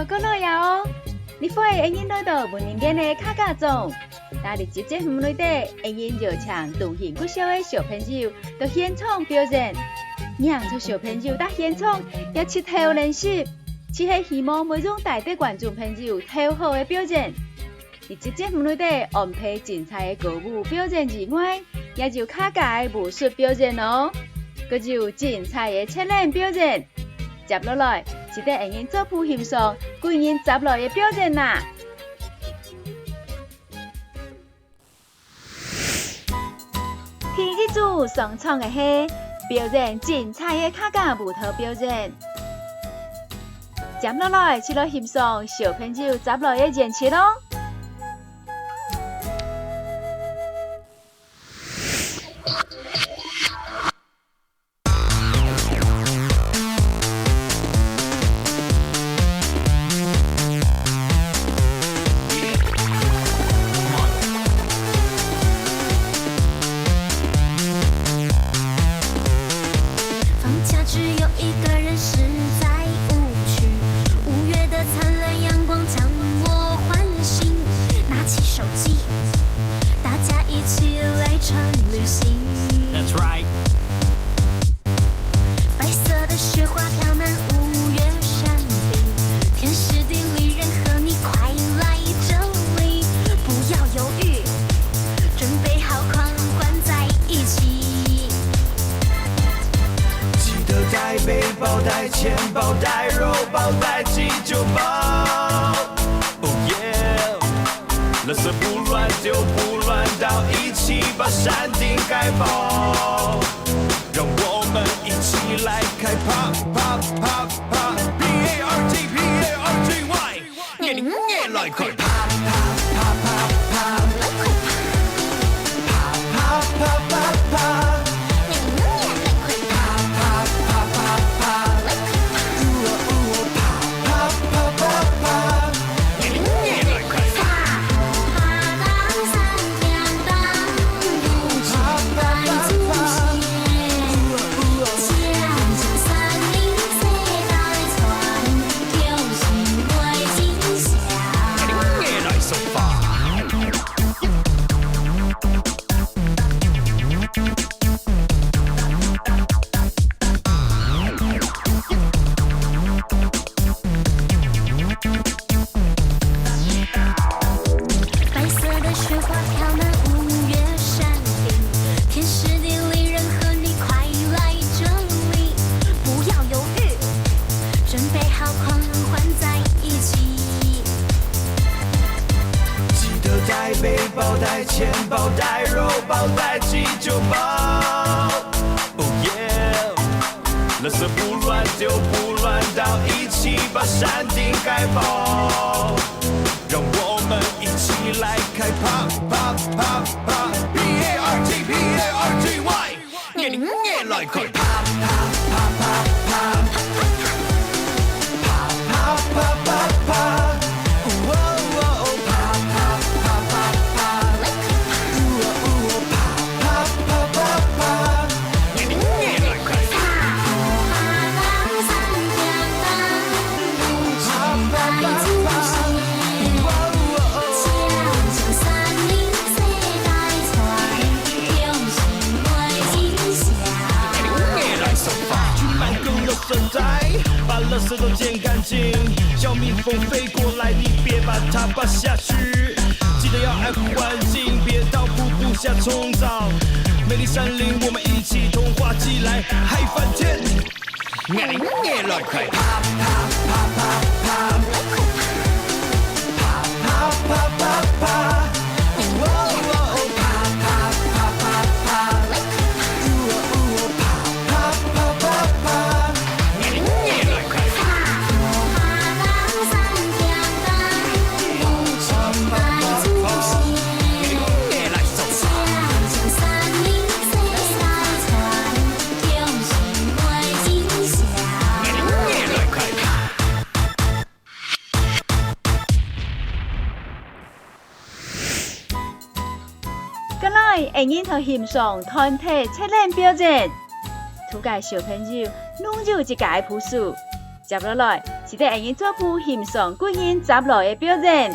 个老呀哦，你快会引导到文明间的客家中，在你节目内底，会引就像独行不小的小朋友到现场表演，让出小朋友到现场也切头练习，只是希望每种大的观众朋友头好的表演。在节目内底安排精彩的歌舞表演之外，也有客家的武术表演哦，佮有精彩的测练表演。接落来，是得会用做谱欣赏几人接落的表演啦。第一组上场的是表演精彩的客家舞蹈表演。接落来，是来欣赏小朋友接落的演出咯。带钱包，带肉包，带急救包。Oh yeah， 垃圾不乱丢，不乱倒，一起把山顶盖爆。让我们一起来开趴趴趴趴 ，P A R T P A R T Y， 给你来开趴趴趴趴趴，趴趴趴趴趴。带钱包，带肉包，带急救包。Oh yeah， 垃圾不乱丢，不乱倒，一起把山顶盖爆。让我们一起来开趴趴趴趴 ，P A R T P A R T Y， 给你来开趴趴趴趴趴，趴趴趴趴趴。把垃圾都捡干净，小蜜蜂飞过来，你别把它拔下去。记得要爱护环境，别到瀑布下冲澡。美丽山林，我们一起童话起来，嗨翻天！来开啪啪啪啪啪，啪啪啪啪啪。来会引头欣赏团体测练表演，图介小朋友弄就一个朴素。接落来是得会引做部欣赏古人集落的表演。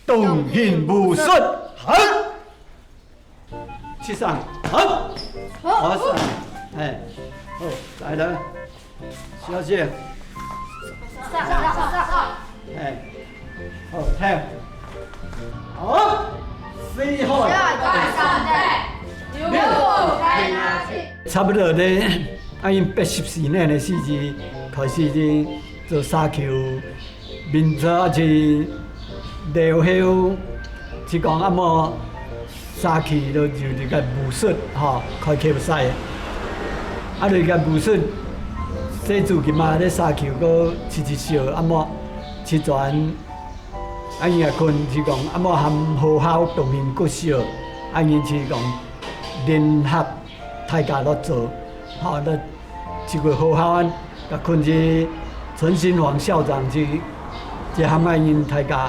动hình武术，好，去上，好，好上，哎，好，来了，小姐，上，哎，好，跳，好，飞好，差不多咧，因84年的时期开始咧做沙球，民族是。了后是讲啊么沙气就一个武术吼开球赛，啊就个武术，这自今嘛咧沙球个一笑啊么七全，啊伊也困是讲啊么含学校动员国小，啊因是讲联合大家落做，吼咧一个学校啊，甲困是陈新煌校长是含啊因大家。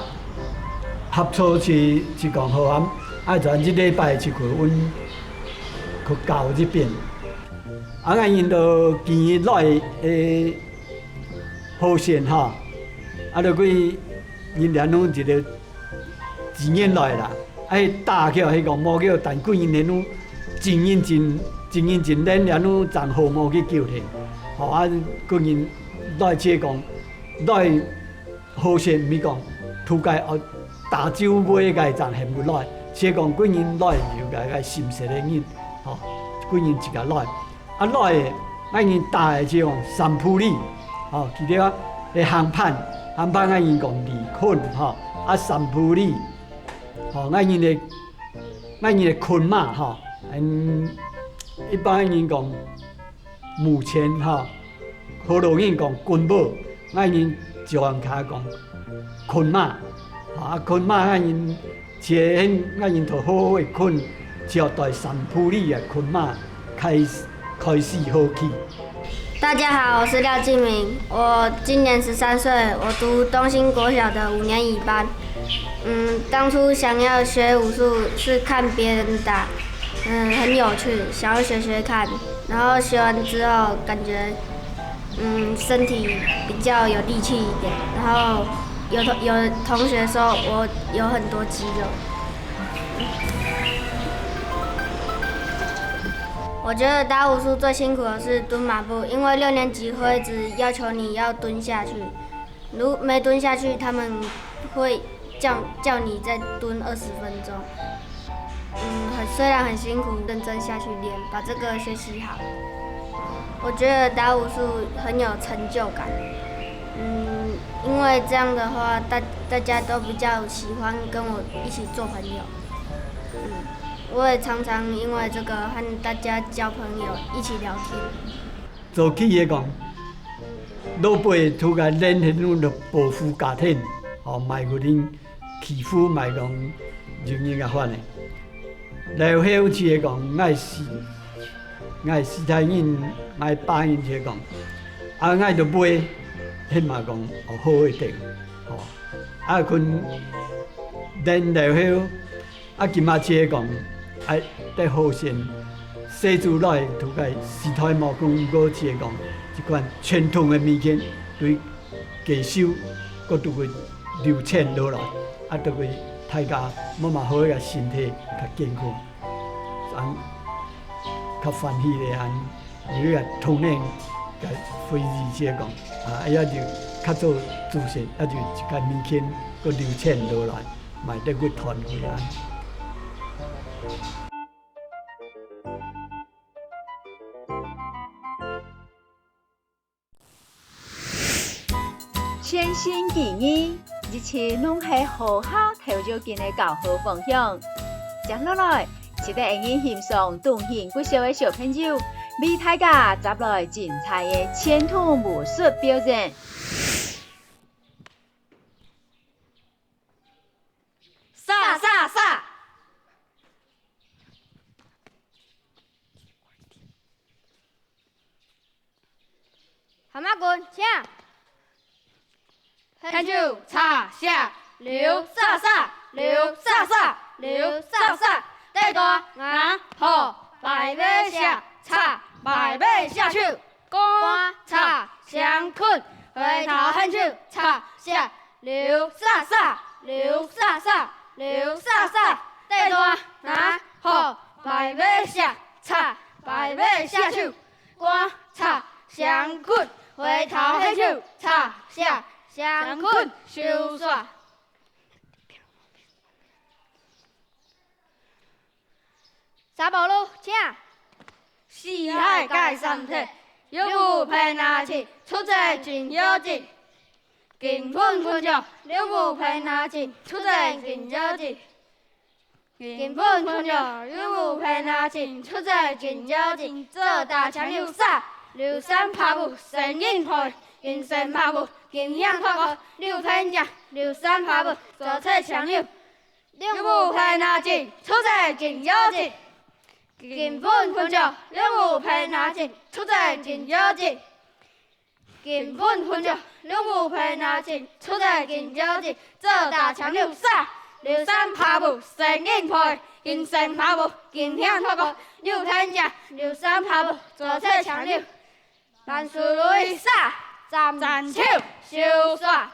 合作是讲好啊，啊，全一礼拜去阮去教这边，啊，因就见来诶好线哈，啊，就去因连拢一个几年来啦，啊，大叫迄个毛叫，但几年拢真认真练，连拢从号毛去救天，吼啊，个人来即讲来好线咪讲土界学。大洲尾个站现不来，所以讲几人来就个心实的人，吼，几人一个来，啊来的，咱因大个就讲三浦里，吼，记得啊，个航拍咱因讲二捆，吼，啊三浦里，吼，咱因的捆马，吼，一般因讲目前吼，好多人讲军马，咱因就按卡讲捆马。啊，捆马咱因咱因头好好的捆，就带三浦里的捆马开始好起。大家好，我是廖敬明，我今年13岁，我读东兴国小的5年乙班。当初想要学武术是看别人打，很有趣，想要学看，然后学完之后感觉，身体比较有力气一点，然后。有同学说我有很多肌肉，我觉得打武术最辛苦的是蹲马步，因为6年级会一直要求你要蹲下去，如没蹲下去，他们会叫你再蹲20分钟。虽然很辛苦，认真下去练，把这个学习好。我觉得打武术很有成就感。因为这样的话，大家都比较喜欢跟我一起做朋友。我也常常因为这个和大家交朋友，一起聊天。早起的讲，老爸突然练迄种着保护家庭，卖互恁欺负，卖讲容易甲反的。然后有一个讲爱死太因，爱巴因一个讲，爱着买，迄嘛讲好诶地，困然后今仔一个讲爱在好先。洗出来，涂个时代毛讲过一个讲，一款传统的物件，对继续搁都会流传落来，都会大家慢慢好个身体较健康，较欢喜的因为个童年个回忆些讲，也就较做自信，就一个物件搁流传落来，买得个团回来。全新建议，一切拢是好好投入进的教学方向。接落来，期待会欣赏动形国小的小朋友，为大家带来精彩的传统武术表演。杀杀杀！蛤蟆滚，请！看手插下，溜杀杀，溜杀杀，溜杀杀，带大牙好，摆尾下插，摆尾下手，赶插相捆，回头喊手插下，溜杀杀，溜杀杀，溜杀杀，带大牙好，摆尾下插，摆尾下手，赶插相捆，回头喊手插下。相捆收煞，三宝路请。四海皆三体，有无偏拿起，出在真有劲。金粉粉着，有无偏拿起，出在真有劲。金粉粉着，有无偏拿起，出在真有劲。做大枪有啥？刘三拍舞，神印开。金身拍舞，金响拍鼓，刘天将，刘三拍舞，左侧强右，刘武配拿进，出在金有劲，金粉粉着，刘武配拿进，出在金有劲，金粉粉着，刘武配拿进，出在金有劲，做大强刘三，刘三拍舞，神印开，金身拍舞，金响拍鼓，刘天将，刘三拍舞，左侧强右，万事如意杀。站手，收煞。